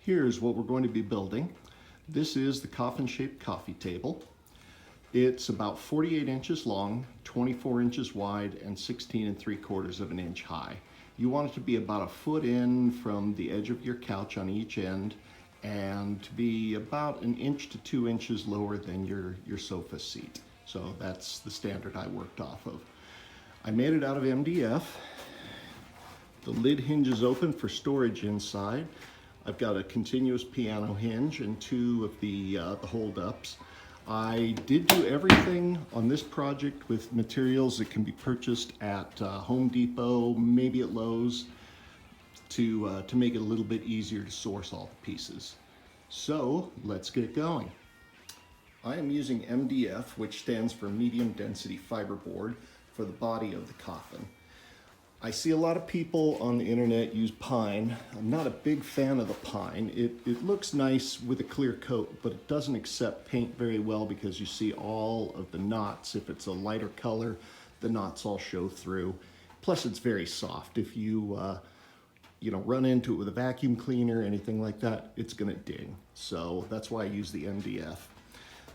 Here's what we're going to be building. This is the coffin-shaped coffee table. It's about 48 inches long, 24 inches wide, and 16 3/4 of an inch high. You want it to be about a foot in from the edge of your couch on each end, and to be about 1 inch to 2 inches lower than your sofa seat. So that's the standard I worked off of. I made it out of MDF. The lid hinges open for storage inside. I've got a continuous piano hinge and 2 of the hold-ups. I did do everything on this project with materials that can be purchased at Home Depot, maybe at Lowe's, to make it a little bit easier to source all the pieces. So let's get going. I am using MDF, which stands for medium density fiberboard, for the body of the coffin. I see a lot of people on the internet use pine. I'm not a big fan of the pine. It looks nice with a clear coat, but it doesn't accept paint very well because you see all of the knots. If it's a lighter color, the knots all show through. Plus it's very soft. If you run into it with a vacuum cleaner or anything like that, it's gonna ding. So that's why I use the MDF.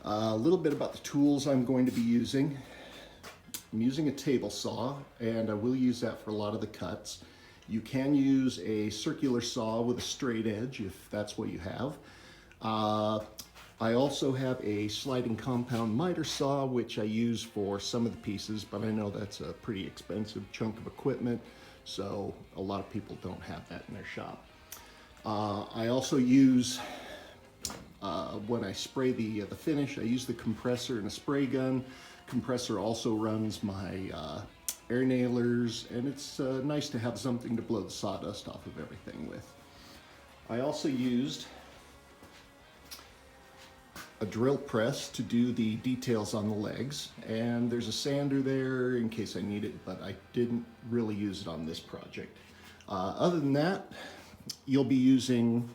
A little bit about the tools I'm going to be using. I'm using a table saw, and I will use that for a lot of the cuts. You can use a circular saw with a straight edge if that's what you have. I also have a sliding compound miter saw, which I use for some of the pieces, but I know that's a pretty expensive chunk of equipment, so a lot of people don't have that in their shop. I also use, when I spray the finish, I use the compressor and a spray gun. Compressor also runs my air nailers, and it's nice to have something to blow the sawdust off of everything with. I also used a drill press to do the details on the legs, and there's a sander there in case I need it, but I didn't really use it on this project. Other than that, you'll be using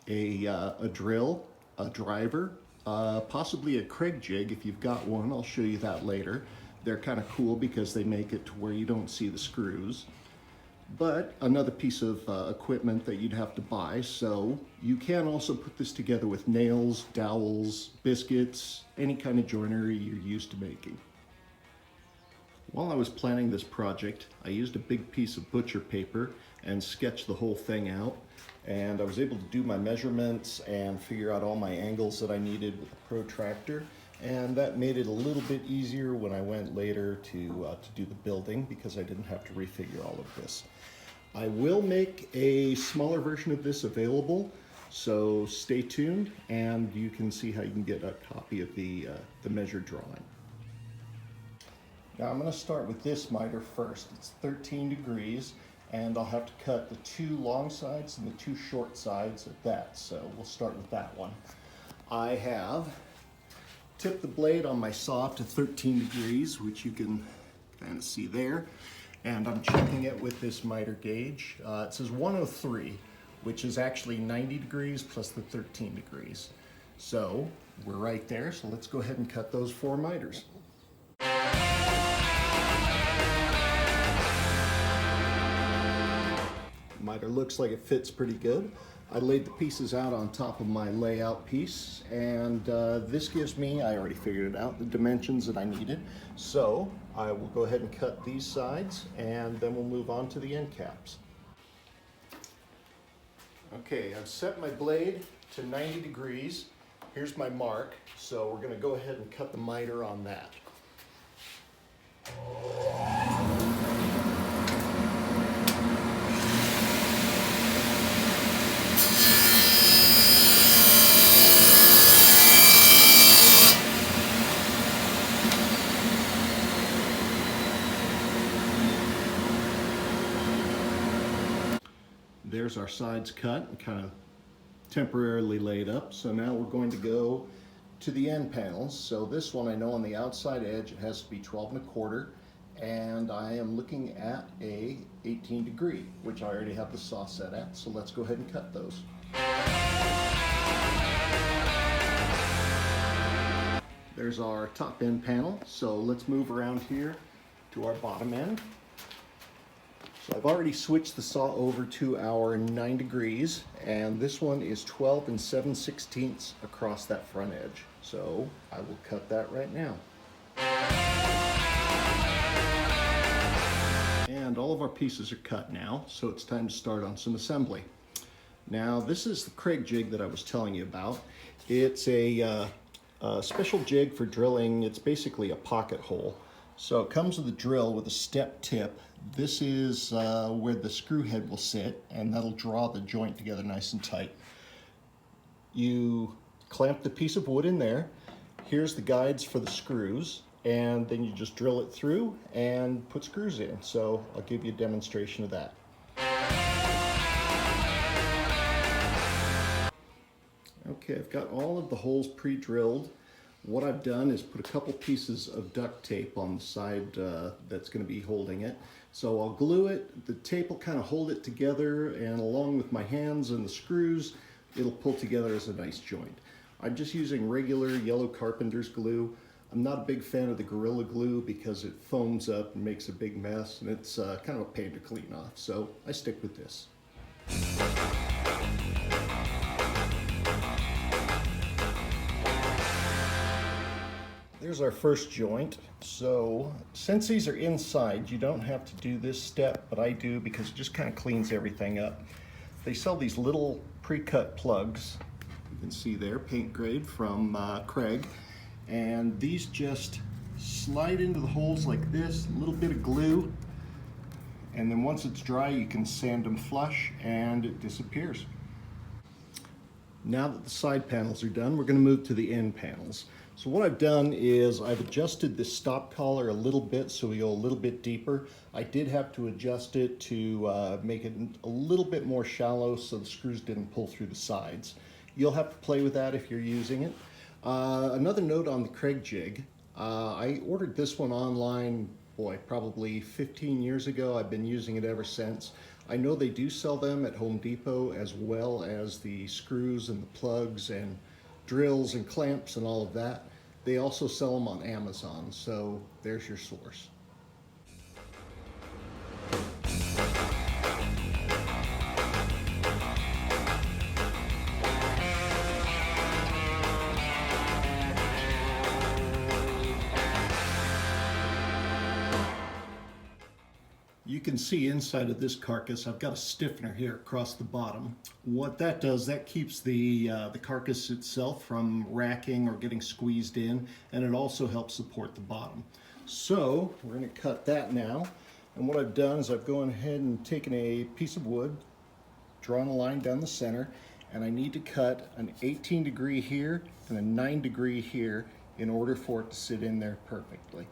a drill, a driver, possibly a Craig jig if you've got one. I'll show you that later. They're kind of cool because they make it to where you don't see the screws. But another piece of equipment that you'd have to buy, so you can also put this together with nails, dowels, biscuits, any kind of joinery you're used to making. While I was planning this project, I used a big piece of butcher paper and sketched the whole thing out. And I was able to do my measurements and figure out all my angles that I needed with a protractor. And that made it a little bit easier when I went later to do the building, because I didn't have to refigure all of this. I will make a smaller version of this available, so stay tuned and you can see how you can get a copy of the measured drawing. Now I'm going to start with this miter first. It's 13 degrees. And I'll have to cut the 2 long sides and the 2 short sides at that. So we'll start with that one. I have tipped the blade on my saw to 13 degrees, which you can kind of see there. And I'm checking it with this miter gauge. It says 103, which is actually 90 degrees plus the 13 degrees. So we're right there. So let's go ahead and cut those 4 miters. Miter looks like it fits pretty good. I laid the pieces out on top of my layout piece, and this gives me, I already figured it out, the dimensions that I needed. So I will go ahead and cut these sides, and then we'll move on to the end caps. Okay, I've set my blade to 90 degrees. Here's my mark, so we're gonna go ahead and cut the miter on that. There's our sides cut and kind of temporarily laid up. So now we're going to go to the end panels. So this one, I know on the outside edge it has to be 12 1/4, and I am looking at a 18 degree, which I already have the saw set at. So let's go ahead and cut those. There's our top end panel. So let's move around here to our bottom end. So I've already switched the saw over to our 9 degrees, and this one is 12 and 7/16 across that front edge. So I will cut that right now. And all of our pieces are cut now, so it's time to start on some assembly. Now this is the Craig jig that I was telling you about. It's a special jig for drilling. It's basically a pocket hole. So it comes with a drill with a step tip. This is where the screw head will sit, and that'll draw the joint together nice and tight. You clamp the piece of wood in there. Here's the guides for the screws, and then you just drill it through and put screws in. So I'll give you a demonstration of that. Okay, I've got all of the holes pre-drilled. What I've done is put a couple pieces of duct tape on the side that's going to be holding it. So I'll glue it, the tape will kind of hold it together, and along with my hands and the screws, it'll pull together as a nice joint. I'm just using regular yellow carpenter's glue. I'm not a big fan of the Gorilla Glue because it foams up and makes a big mess, and it's kind of a pain to clean off, so I stick with this. There's our first joint. So since these are inside, you don't have to do this step, but I do because it just kind of cleans everything up. They sell these little pre-cut plugs. You can see there, paint grade from Craig. And these just slide into the holes like this, a little bit of glue. And then once it's dry, you can sand them flush and it disappears. Now that the side panels are done, we're going to move to the end panels. So what I've done is I've adjusted this stop collar a little bit so we go a little bit deeper. I did have to adjust it to make it a little bit more shallow so the screws didn't pull through the sides. You'll have to play with that if you're using it. Another note on the Craig jig. I ordered this one online, probably 15 years ago. I've been using it ever since. I know they do sell them at Home Depot, as well as the screws and the plugs and drills and clamps and all of that. They also sell them on Amazon, so there's your source. You can see inside of this carcass, I've got a stiffener here across the bottom. What that does, that keeps the carcass itself from racking or getting squeezed in, and it also helps support the bottom. So we're going to cut that now. And what I've done is I've gone ahead and taken a piece of wood, drawn a line down the center, and I need to cut an 18 degree here and a 9 degree here in order for it to sit in there perfectly.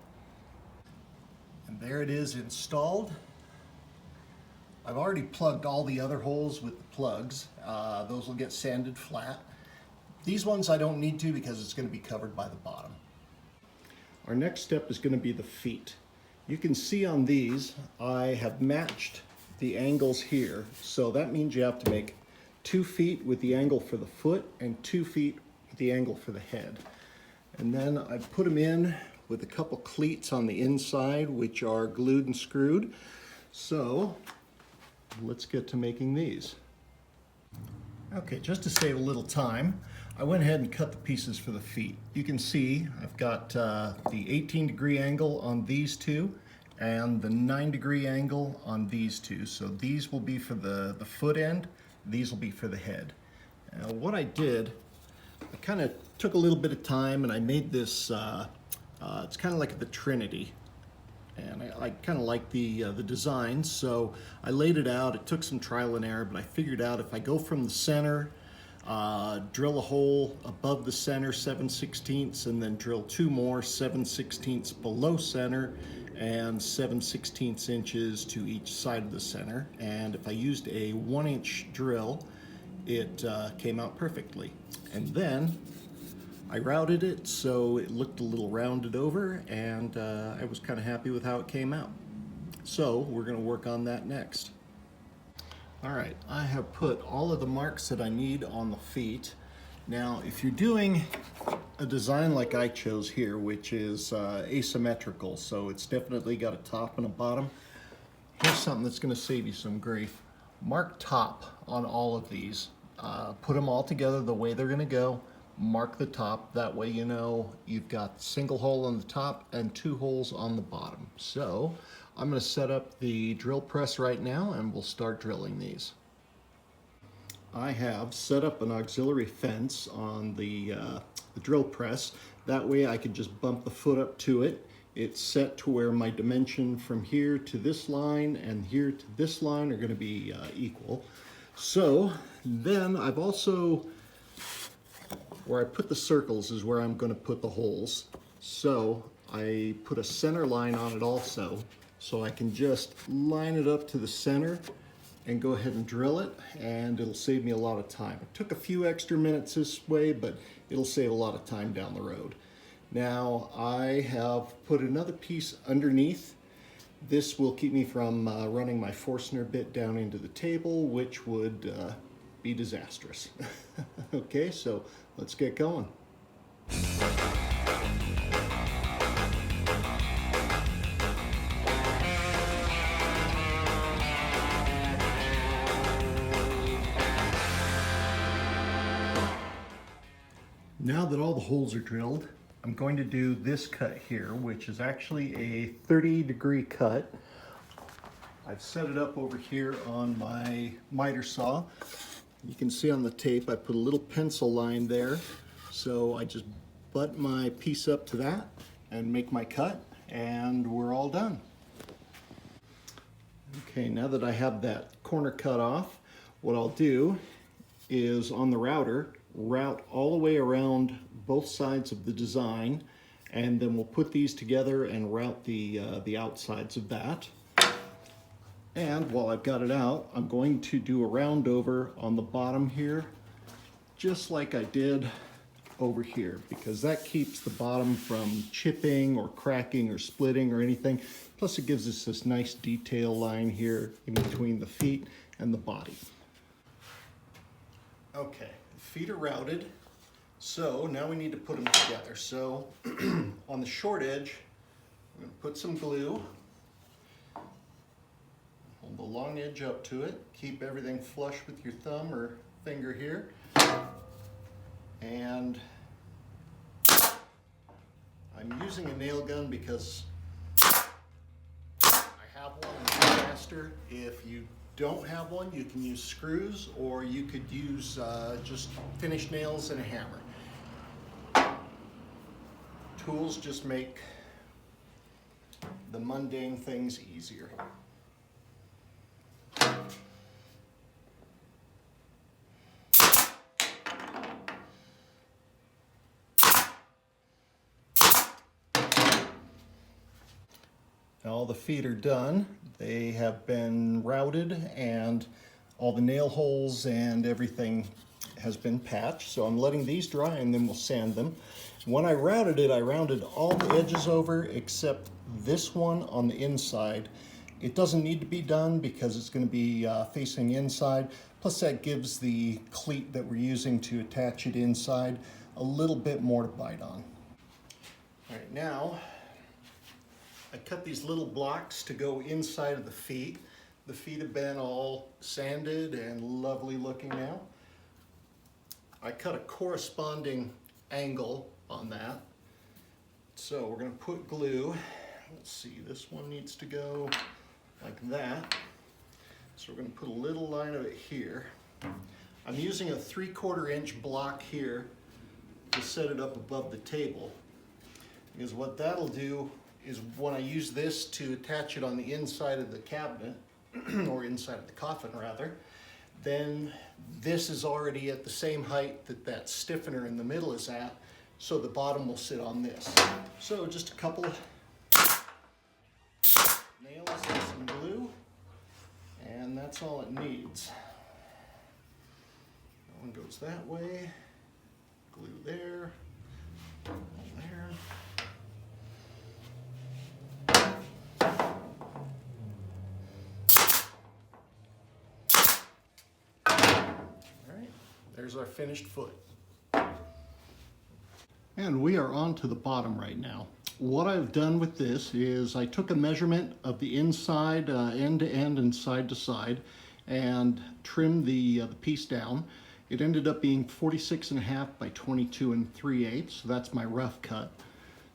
And there it is installed. I've already plugged all the other holes with the plugs. Those will get sanded flat. These ones I don't need to because it's going to be covered by the bottom. Our next step is going to be the feet. You can see on these I have matched the angles here. So that means you have to make 2 feet with the angle for the foot and 2 feet with the angle for the head. And then I put them in with a couple cleats on the inside, which are glued and screwed. So let's get to making these. Okay, just to save a little time, I went ahead and cut the pieces for the feet. You can see I've got the 18 degree angle on these two and the 9 degree angle on these two. So these will be for the foot end, these will be for the head. Now what I did, I kind of took a little bit of time and I made this it's kind of like the Trinity, and I kind of like the design, so I laid it out. It took some trial and error, but I figured out if I go from the center, drill a hole above the center 7/16, and then drill 2 more 7/16 below center and 7/16 inches to each side of the center, and if I used a 1-inch drill, it came out perfectly. And then I routed it so it looked a little rounded over, and I was kind of happy with how it came out. So we're going to work on that next. All right, I have put all of the marks that I need on the feet. Now, if you're doing a design like I chose here, which is asymmetrical, so it's definitely got a top and a bottom, Here's something that's going to save you some grief. Mark top on all of these. Put them all together the way they're going to go. Mark the top. That way you know you've got a single hole on the top and 2 holes on the bottom. So I'm going to set up the drill press right now and we'll start drilling these. I have set up an auxiliary fence on the drill press. That way I can just bump the foot up to it. It's set to where my dimension from here to this line and here to this line are going to be equal. So then I've also, where I put the circles is where I'm going to put the holes. So I put a center line on it also, so I can just line it up to the center and go ahead and drill it, and it'll save me a lot of time. It took a few extra minutes this way, but it'll save a lot of time down the road. Now I have put another piece underneath. This will keep me from running my Forstner bit down into the table, which would be disastrous. Okay, so let's get going. Now that all the holes are drilled, I'm going to do this cut here, which is actually a 30-degree cut. I've set it up over here on my miter saw. You can see on the tape I put a little pencil line there. So I just butt my piece up to that and make my cut, and we're all done. Okay, now that I have that corner cut off, what I'll do is on the router, route all the way around both sides of the design, and then we'll put these together and route the outsides of that. And while I've got it out, I'm going to do a round over on the bottom here, just like I did over here, because that keeps the bottom from chipping or cracking or splitting or anything. Plus it gives us this nice detail line here in between the feet and the body. Okay, the feet are routed, so now we need to put them together. So on the short edge, I'm going to put some glue, hold the long edge up to it, keep everything flush with your thumb or finger here, and I'm using a nail gun because I have one and it's faster. If you don't have one, you can use screws, or you could use just finished nails and a hammer. Tools just make the mundane things easier. Now all the feet are done. They have been routed and all the nail holes and everything has been patched. So I'm letting these dry and then we'll sand them. When I routed it, I rounded all the edges over except this one on the inside. It doesn't need to be done because it's going to be facing inside. Plus that gives the cleat that we're using to attach it inside a little bit more to bite on. All right, now I cut these little blocks to go inside of the feet. The feet have been all sanded and lovely looking now. I cut a corresponding angle on that. So we're going to put glue. Let's see, this one needs to go like that. So we're going to put a little line of it here. I'm using a 3/4 inch block here to set it up above the table. Because what that'll do is when I use this to attach it on the inside of the cabinet, or inside of the coffin rather, then this is already at the same height that that stiffener in the middle is at, so the bottom will sit on this. So just a couple of nails and some glue, and that's all it needs. That one goes that way, glue there, one there. There's our finished foot. And we are on to the bottom right now. What I've done with this is I took a measurement of the inside, end to end and side to side, and trimmed the piece down. It ended up being 46.5 by 22 3/8, so that's my rough cut.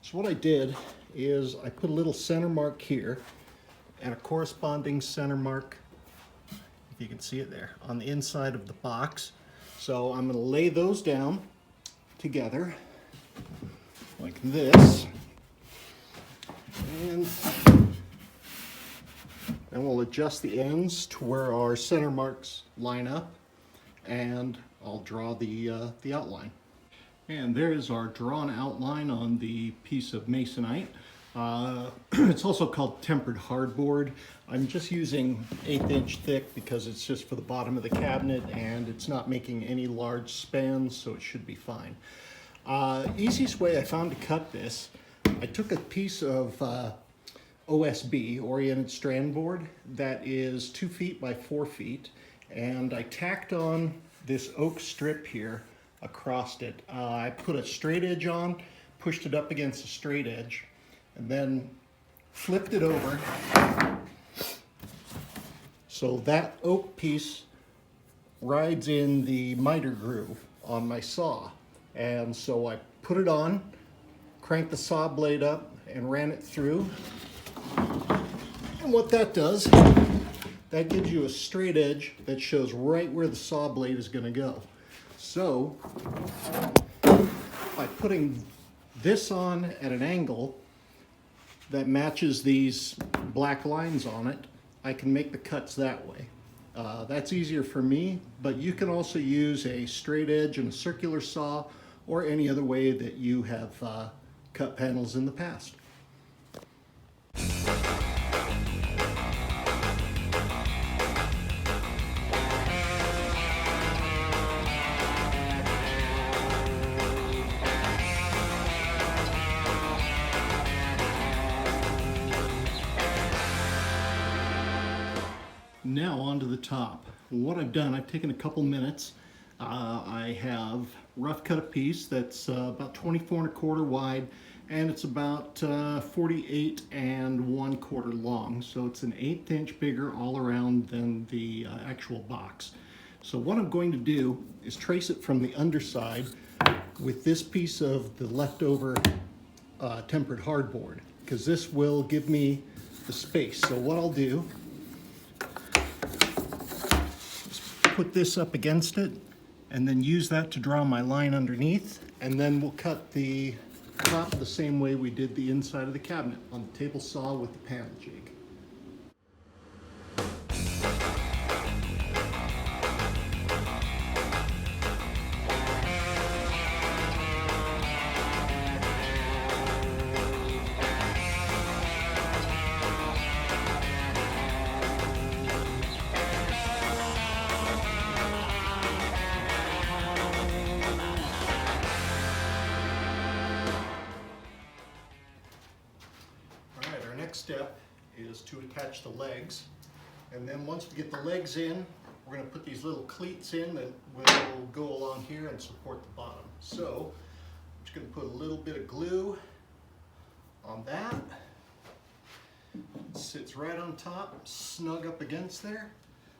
So what I did is I put a little center mark here and a corresponding center mark, if you can see it there, on the inside of the box. So I'm going to lay those down together like this. And we'll adjust the ends to where our center marks line up, and I'll draw the outline. And there's our drawn outline on the piece of masonite. It's also called tempered hardboard. I'm just using 1/8 inch thick because it's just for the bottom of the cabinet and it's not making any large spans, so it should be fine. Easiest way I found to cut this, I took a piece of OSB, oriented strand board, that is 2 feet by 4 feet, and I tacked on this oak strip here across it. I put a straight edge on, pushed it up against a straight edge, and then flipped it over so that oak piece rides in the miter groove on my saw. And so I put it on, cranked the saw blade up, and ran it through. And what that does, that gives you a straight edge that shows right where the saw blade is going to go. So by putting this on at an angle that matches these black lines on it, I can make the cuts that way. That's easier for me, but you can also use a straight edge and a circular saw, or any other way that you have cut panels in the past. Now onto the top. What I've done, I've taken a couple minutes. I have rough cut a piece that's about 24 1/4 wide, and it's about 48 1/4 long. So it's an 1/8 inch bigger all around than the actual box. So what I'm going to do is trace it from the underside with this piece of the leftover tempered hardboard, because this will give me the space. So what I'll do, put this up against it and then use that to draw my line underneath, and then we'll cut the top the same way we did the inside of the cabinet, on the table saw with the panel jig. Next step is to attach the legs, and then once we get the legs in, we're going to put these little cleats in that will go along here and support the bottom. So I'm just going to put a little bit of glue on that. It sits right on top, snug up against there,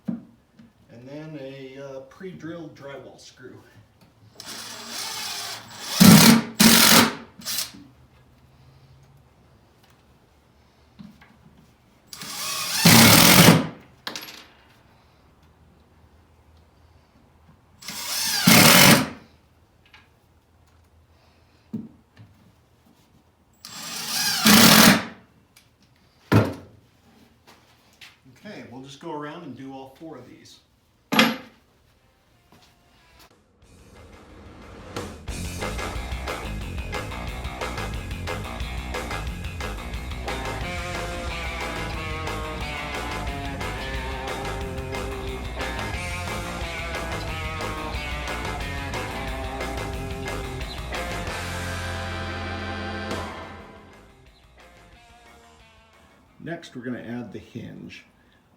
and then a pre-drilled drywall screw. Okay, we'll just go around and do all 4 of these. Next, we're going to add the hinge.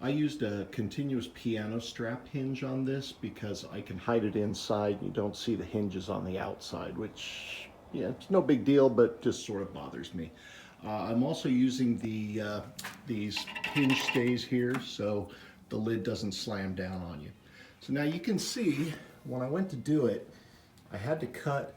I used a continuous piano strap hinge on this because I can hide it inside and you don't see the hinges on the outside, which Yeah, it's no big deal, but just sort of bothers me. I'm also using these hinge stays here so the lid doesn't slam down on you. So now you can see when I went to do it, I had to cut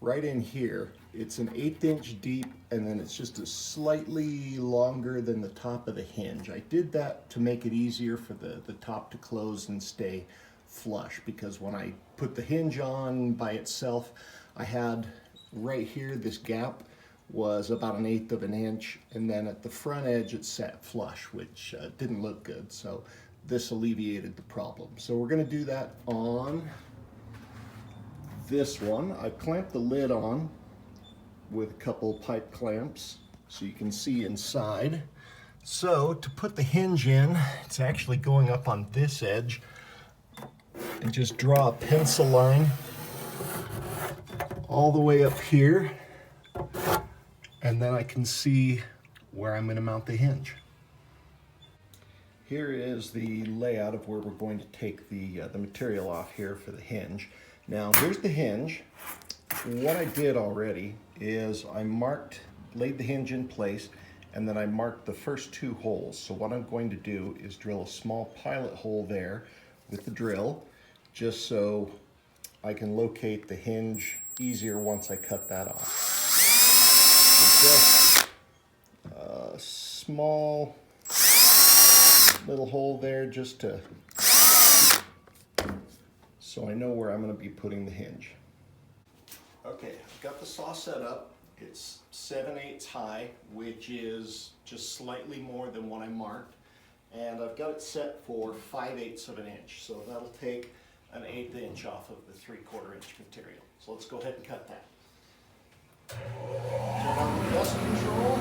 right in here. It's an 1/8 inch deep, and then it's just a slightly longer than the top of the hinge. I did that to make it easier for the top to close and stay flush, because when I put the hinge on by itself, I had right here, this gap was about 1/8 of an inch, and then at the front edge it sat flush, which didn't look good. So this alleviated the problem. So we're going to do that on this one. I clamped the lid on with a couple pipe clamps so you can see inside. So to put the hinge in, it's actually going up on this edge, and just draw a pencil line all the way up here, and then I can see where I'm going to mount the hinge. Here is the layout of where we're going to take the material off here for the hinge. Now here's the hinge. What I did already is I laid the hinge in place, and then I marked the first 2 holes. So what I'm going to do is drill a small pilot hole there with the drill, just so I can locate the hinge easier once I cut that off. So just a small little hole there, just so I know where I'm going to be putting the hinge. Okay, I've got the saw set up. It's 7/8 high, which is just slightly more than what I marked. And I've got it set for 5/8 of an inch. So that'll take an 1/8 inch off of the 3/4 inch material. So let's go ahead and cut that. Turn on the dust control.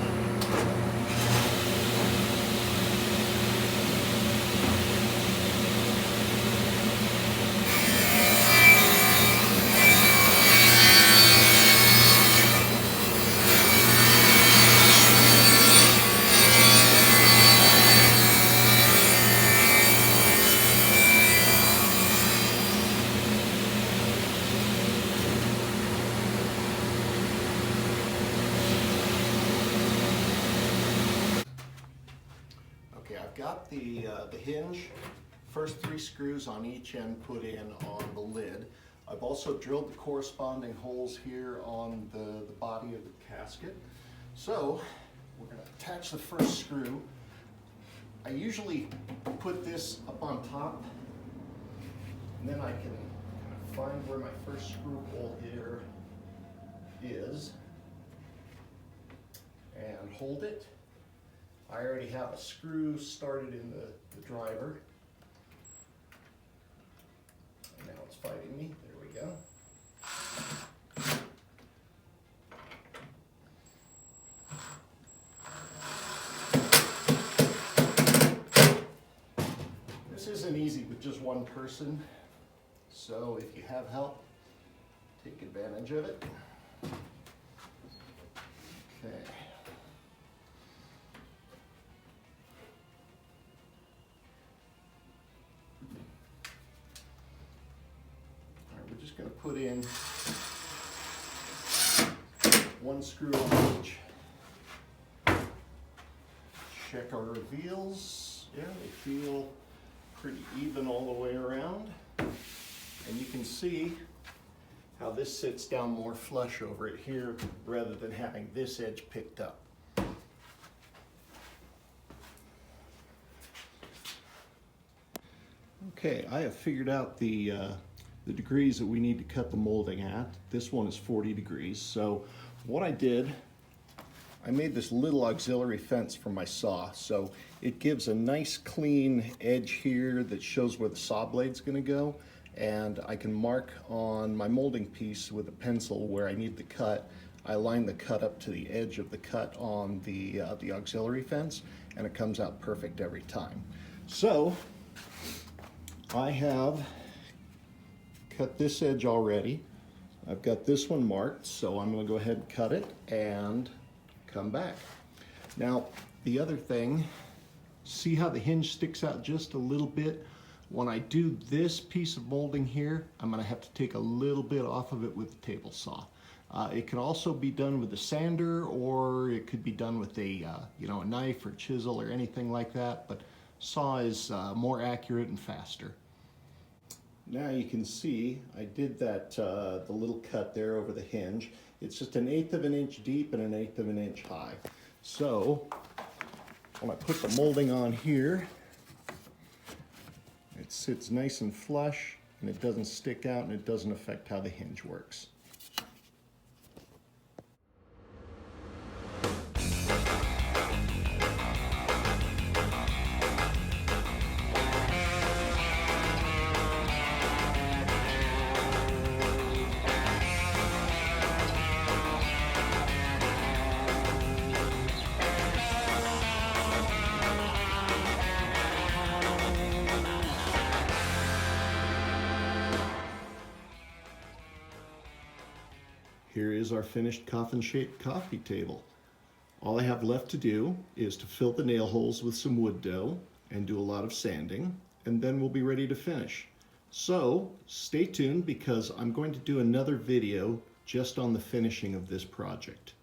I've got the hinge, first 3 screws on each end put in on the lid. I've also drilled the corresponding holes here on the body of the casket. So we're going to attach the first screw. I usually put this up on top, and then I can kind of find where my first screw hole here is and hold it. I already have a screw started in the driver. And now it's fighting me. There we go. This isn't easy with just one person, so if you have help, take advantage of it. Okay. Going to put in 1 screw on each. Check our reveals. Yeah, they feel pretty even all the way around. And you can see how this sits down more flush over it here rather than having this edge picked up. Okay, I have figured out the degrees that we need to cut the molding at. This one is 40 degrees. So what I did, I made this little auxiliary fence for my saw. So it gives a nice clean edge here that shows where the saw blade's gonna go. And I can mark on my molding piece with a pencil where I need the cut. I line the cut up to the edge of the cut on the auxiliary fence, and it comes out perfect every time. So I have cut this edge already. I've got this one marked, so I'm going to go ahead and cut it and come back. Now, the other thing, see how the hinge sticks out just a little bit? When I do this piece of molding here, I'm going to have to take a little bit off of it with the table saw. It can also be done with a sander, or it could be done with a a knife or chisel or anything like that, but saw is more accurate and faster. Now you can see I did that the little cut there over the hinge. It's just 1/8 of an inch deep and 1/8 of an inch high. So when I put the molding on here, it sits nice and flush and it doesn't stick out and it doesn't affect how the hinge works. Here is our finished coffin-shaped coffee table. All I have left to do is to fill the nail holes with some wood dough and do a lot of sanding, and then we'll be ready to finish. So stay tuned because I'm going to do another video just on the finishing of this project.